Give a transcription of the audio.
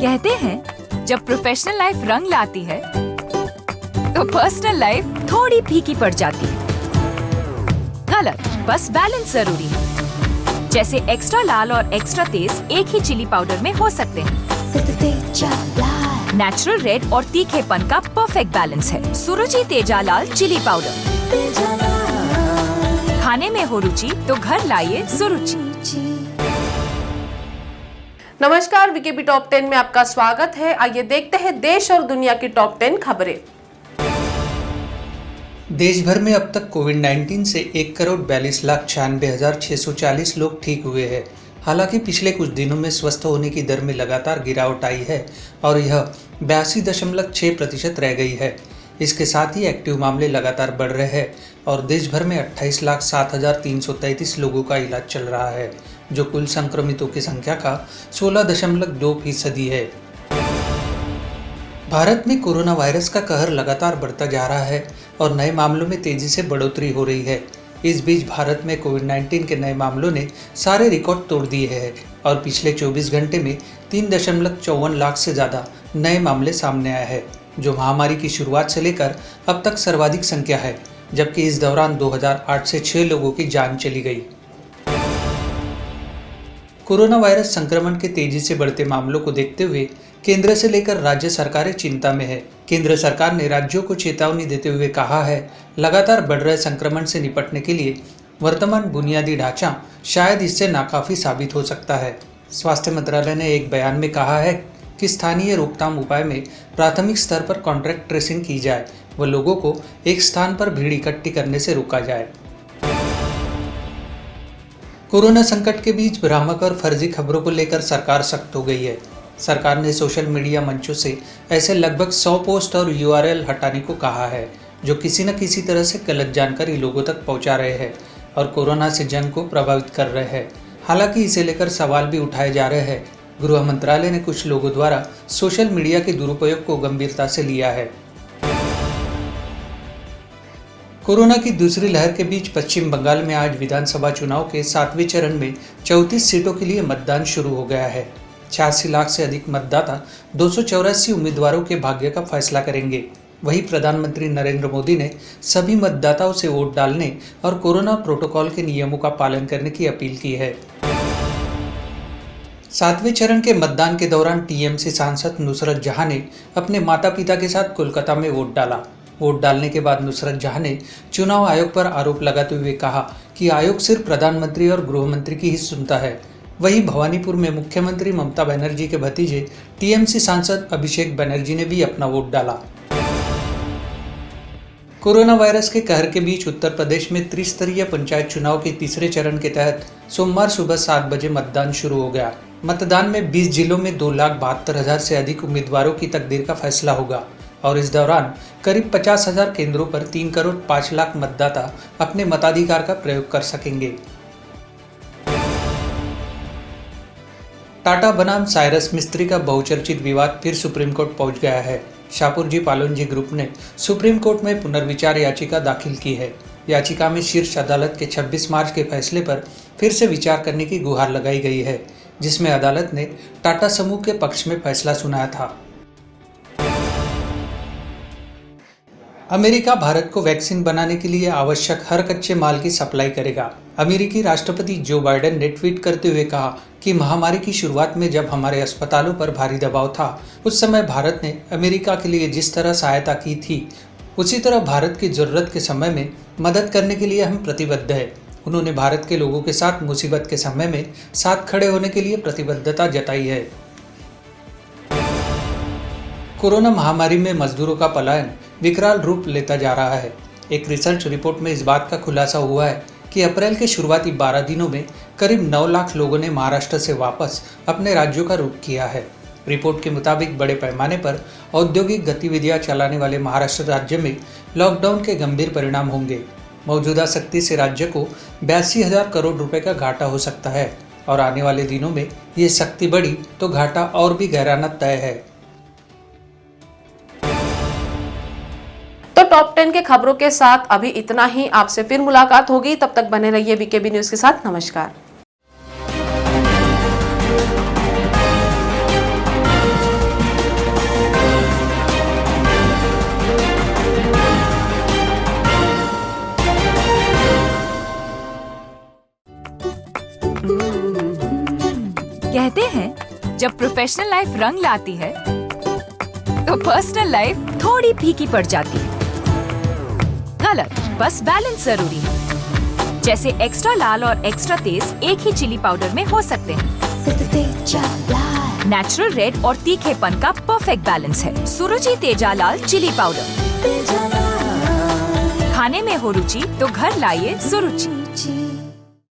कहते हैं जब प्रोफेशनल लाइफ रंग लाती है तो पर्सनल लाइफ थोड़ी फीकी पड़ जाती है। गलत, बस बैलेंस जरूरी है। जैसे एक्स्ट्रा लाल और एक्स्ट्रा तेज एक ही चिली पाउडर में हो सकते हैं। नेचुरल रेड और तीखेपन का परफेक्ट बैलेंस है सुरुचि तेजा लाल चिली पाउडर। खाने में हो रुचि तो घर लाइए सुरुचि। नमस्कार, वीकेबी टॉप 10 में आपका स्वागत है। आइए देखते हैं देश और दुनिया की टॉप 10 खबरें। देश भर में अब तक कोविड-19 से 1,42,96,640 लोग ठीक हुए हैं। हालांकि पिछले कुछ दिनों में स्वस्थ होने की दर में लगातार गिरावट आई है और यह 82.6% रह गई है। इसके साथ ही एक्टिव मामले लगातार बढ़ रहे हैं और देश भर में 28,07,333 लोगों का इलाज चल रहा है, जो कुल संक्रमितों की संख्या का 16.2% है। भारत में कोरोना वायरस का कहर लगातार बढ़ता जा रहा है और नए मामलों में तेजी से बढ़ोतरी हो रही है। इस बीच भारत में कोविड-19 के नए मामलों ने सारे रिकॉर्ड तोड़ दिए हैं और पिछले 24 घंटे में 3.54 लाख से ज़्यादा नए मामले सामने आए हैं, जो महामारी की शुरुआत से लेकर अब तक सर्वाधिक संख्या है, जबकि इस दौरान 2008 से 6 लोगों की जान चली गई। कोरोना वायरस संक्रमण के तेजी से बढ़ते मामलों को देखते हुए केंद्र से लेकर राज्य सरकारें चिंता में है। केंद्र सरकार ने राज्यों को चेतावनी देते हुए कहा है, लगातार बढ़ रहे संक्रमण से निपटने के लिए वर्तमान बुनियादी ढांचा शायद इससे नाकाफी साबित हो सकता है। स्वास्थ्य मंत्रालय ने एक बयान में कहा है कि स्थानीय रोकथाम उपाय में प्राथमिक स्तर पर कॉन्ट्रैक्ट ट्रेसिंग की जाए व लोगों को एक स्थान पर भीड़ इकट्ठी करने से रोका जाए। कोरोना संकट के बीच भ्रामक और फर्जी खबरों को लेकर सरकार सख्त हो गई है। सरकार ने सोशल मीडिया मंचों से ऐसे लगभग 100 पोस्ट और URL हटाने को कहा है, जो किसी न किसी तरह से गलत जानकारी लोगों तक पहुंचा रहे हैं और कोरोना से जंग को प्रभावित कर रहे हैं। हालांकि इसे लेकर सवाल भी उठाए जा रहे हैं। गृह मंत्रालय ने कुछ लोगों द्वारा सोशल मीडिया के दुरुपयोग को गंभीरता से लिया है। कोरोना की दूसरी लहर के बीच पश्चिम बंगाल में आज विधानसभा चुनाव के 7वें चरण में 34 सीटों के लिए मतदान शुरू हो गया है। 86 लाख से अधिक मतदाता 284 उम्मीदवारों के भाग्य का फैसला करेंगे। वहीं प्रधानमंत्री नरेंद्र मोदी ने सभी मतदाताओं से वोट डालने और कोरोना प्रोटोकॉल के नियमों का पालन करने की अपील की है। 7वें चरण के मतदान के दौरान टीएमसी सांसद नुसरत जहां ने अपने माता पिता के साथ कोलकाता में वोट डाला। वोट डालने के बाद नुसरत जहां ने चुनाव आयोग पर आरोप लगाते हुए कहा कि आयोग सिर्फ प्रधानमंत्री और गृह मंत्री की ही सुनता है। वहीं भवानीपुर में मुख्यमंत्री ममता बनर्जी के भतीजे टीएमसी सांसद अभिषेक बनर्जी ने भी अपना वोट डाला। कोरोना वायरस के कहर के बीच उत्तर प्रदेश में त्रिस्तरीय पंचायत चुनाव के तीसरे चरण के तहत सोमवार सुबह 7 बजे मतदान शुरू हो गया। मतदान में 20 जिलों में 2,72,000 से अधिक उम्मीदवारों की तकदीर का फैसला होगा और इस दौरान करीब 50,000 केंद्रों पर 3,05,00,000 मतदाता अपने मताधिकार का प्रयोग कर सकेंगे। टाटा बनाम साइरस मिस्त्री का बहुचर्चित विवाद फिर सुप्रीम कोर्ट पहुंच गया है। शाहपुरजी पालोनजी ग्रुप ने सुप्रीम कोर्ट में पुनर्विचार याचिका दाखिल की है। याचिका में शीर्ष अदालत के 26 मार्च के फैसले पर फिर से विचार करने की गुहार लगाई गई है, जिसमें अदालत ने टाटा समूह के पक्ष में फैसला सुनाया था। अमेरिका भारत को वैक्सीन बनाने के लिए आवश्यक हर कच्चे माल की सप्लाई करेगा। अमेरिकी राष्ट्रपति जो बाइडेन ने ट्वीट करते हुए कहा कि महामारी की शुरुआत में जब हमारे अस्पतालों पर भारी दबाव था, उस समय भारत ने अमेरिका के लिए जिस तरह सहायता की थी, उसी तरह भारत की जरूरत के समय में मदद करने के लिए हम प्रतिबद्ध है। उन्होंने भारत के लोगों के साथ मुसीबत के समय में साथ खड़े होने के लिए प्रतिबद्धता जताई है। कोरोना महामारी में मजदूरों का पलायन विकराल रूप लेता जा रहा है। एक रिसर्च रिपोर्ट में इस बात का खुलासा हुआ है कि अप्रैल के शुरुआती 12 दिनों में करीब 9 लाख लोगों ने महाराष्ट्र से वापस अपने राज्यों का रुख किया है। रिपोर्ट के मुताबिक बड़े पैमाने पर औद्योगिक गतिविधियां चलाने वाले महाराष्ट्र राज्य में लॉकडाउन के गंभीर परिणाम होंगे। मौजूदा सख्ती से राज्य को 82,000 करोड़ रुपए का घाटा हो सकता है और आने वाले दिनों में ये सख्ती बढ़ी तो घाटा और भी गहराना तय है। तो टॉप 10 के खबरों के साथ अभी इतना ही। आपसे फिर मुलाकात होगी, तब तक बने रहिए वीकेबी न्यूज के साथ। नमस्कार। कहते हैं जब प्रोफेशनल लाइफ रंग लाती है तो पर्सनल लाइफ थोड़ी फीकी पड़ जाती है। गलत, बस बैलेंस जरूरी है। जैसे एक्स्ट्रा लाल और एक्स्ट्रा तेज एक ही चिली पाउडर में हो सकते हैं। नेचुरल रेड और तीखेपन का परफेक्ट बैलेंस है सुरुचि तेजा लाल चिली पाउडर। खाने में हो रुचि तो घर लाइए सुरुचि।